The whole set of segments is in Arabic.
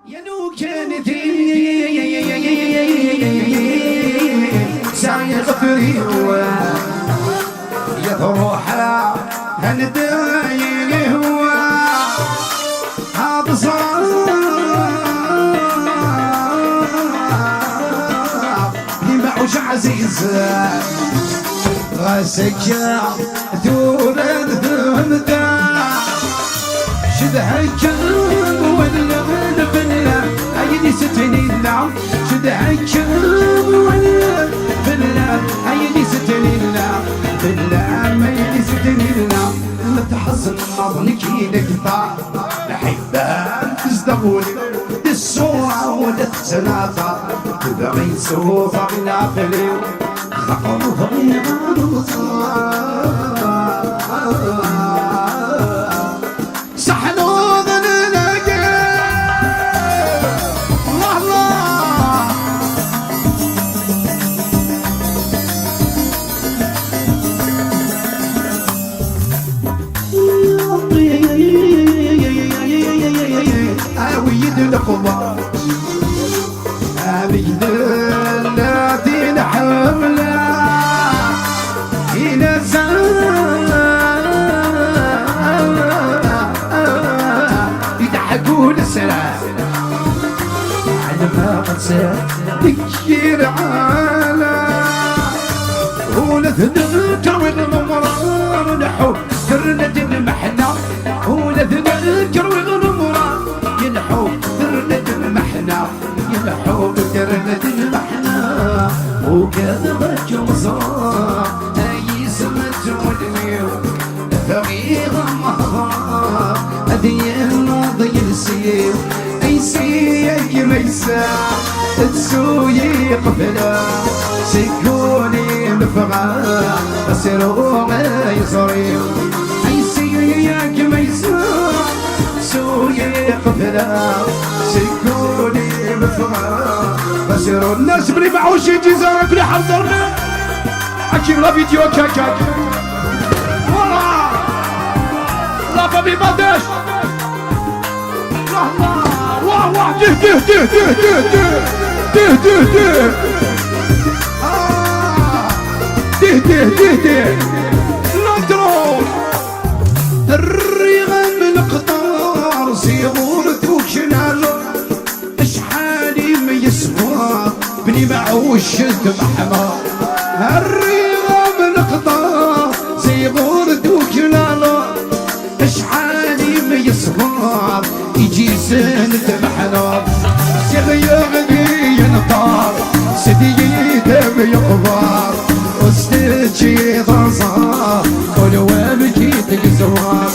يا لو كانت سعي غفري يا روحها هندايل هو هذا صار يمعوش عزيز غاسك تولد ثمدا شدهك ولا بلا عيني ستني لا شدهك ولا بلا عيني ستني لا بلا ما عيني ستني لا ما تحزن نظنك نقطع نحبها تزدغوني الصورة ولا الثلاثة تبغي صوفة من عقلي خطوها يا القمر أبيد الذي نحمله إلى يضحكون السلام على ما قد ذكر على ولا تذكر والغمران نحو كرنة المحنة ولا تذكر والغمران ينحو كرنة المحنة ينحو كرنة المحنة وكذا جوزار أي سمت والميو ثغير مهضار أدي الماضي السيو أي سيك ميسا تسوي قفلا سكوني مفغا أسروا ما يصريو أي سيك ميسا سوي قفلا سكوني مفغا أسروا الناس بلي معوش جزارة بلي حضرنا أكيد لا فيديو كاكاك ورا لا فابي بادش لا واه واه ده ده ده ده ده ده ده ده ده ده ده ده لا تروح الرغم القطار صيغورتك شنالو اشحالي ما يسوى بني معوش محمار الرغم القطار صيغورتك شنالو اشحالي ما يسوى يجي سنة محنار سيغيغني ينطار سدي دم يقبار وستجي ضصار كل وابكي تقزوار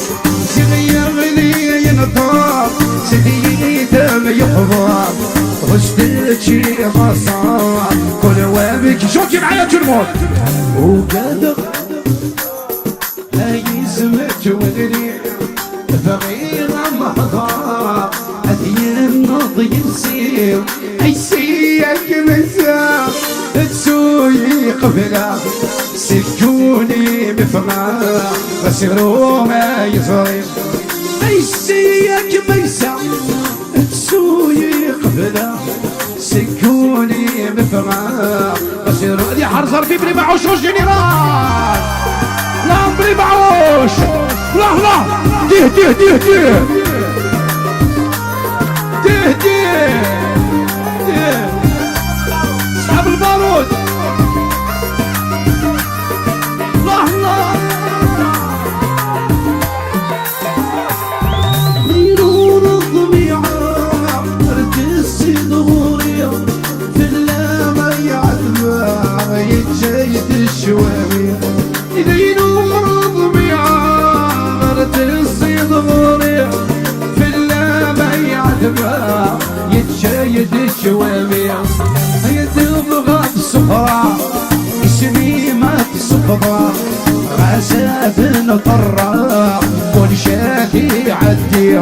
سيغيغني ينطار سدي دم يقبار وستجي ضصار كل وابكي شوكي معايا جرمون وقدر هاي سمت ودري فغير محضار أدين نضي يسير أي سيك مسا تسوي قفلا سكوني بفراغ بسروا ما يصير أي سيك مسا تسوي قفلا سكوني بفراغ بسروا دي حرصر في بلي معوش وش جنرال لا بلي معوش لا لا ديه ديه ديه ديه ديه ديه ديه اسحب البارود لا لا غيرون الضبيعة رجسي ظهوري في اللامة يعتبع يتجيد الشوارع غيرون الضبيعة تصيد غوري في اللامة يعتبع يتشايد الشوامع يتبغى الصفرة اسمي ما تصفرة غاسات نطرة كل شاكي عدي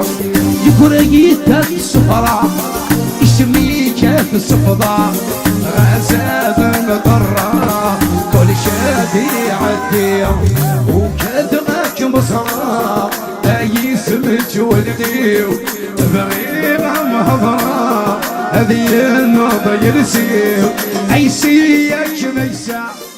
يقريتك الصفرة اسمي كيف الصفرة غاسات نطرة كل شاكي عدي وكذبك مصرى أي سمت ولدي بغير مهضرة هذه النوبة يرسيل عيسيك ميسا